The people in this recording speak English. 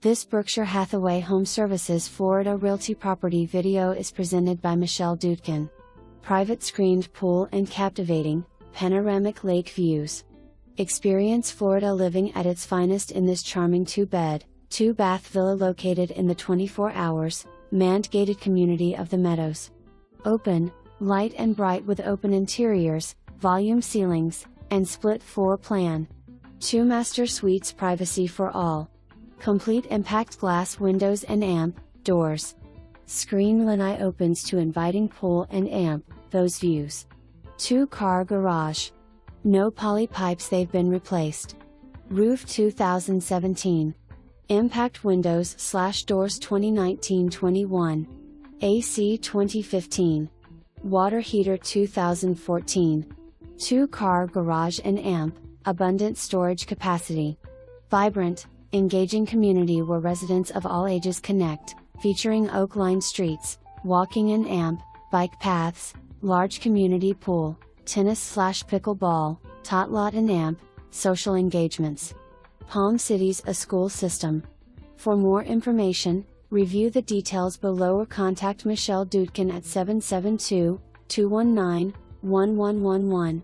This Berkshire Hathaway HomeServices Florida Realty property video is presented by Michelle Dudkin. Private screened pool and captivating, panoramic lake views. Experience Florida living at its finest in this charming 2-bed, 2-bath villa located in the 24 hours, manned gated community of the Meadows. Open, light and bright with open interiors, volume ceilings, and split floor plan. 2 master suites, privacy for all. Complete impact glass windows and amp doors. Screen lanai opens to inviting pool and amp those views. 2-car garage. No poly pipes, they've been replaced. Roof 2017. Impact windows/doors 2019-21. AC 2015. Water heater 2014. 2-car garage and amp, abundant storage capacity. Vibrant, engaging community where residents of all ages connect, featuring oak-lined streets, walking and amp, bike paths, large community pool, tennis/pickleball, tot lot and amp, social engagements. Palm City's a school system. For more information, review the details below or contact Michelle Dudkin at 772-219-1111.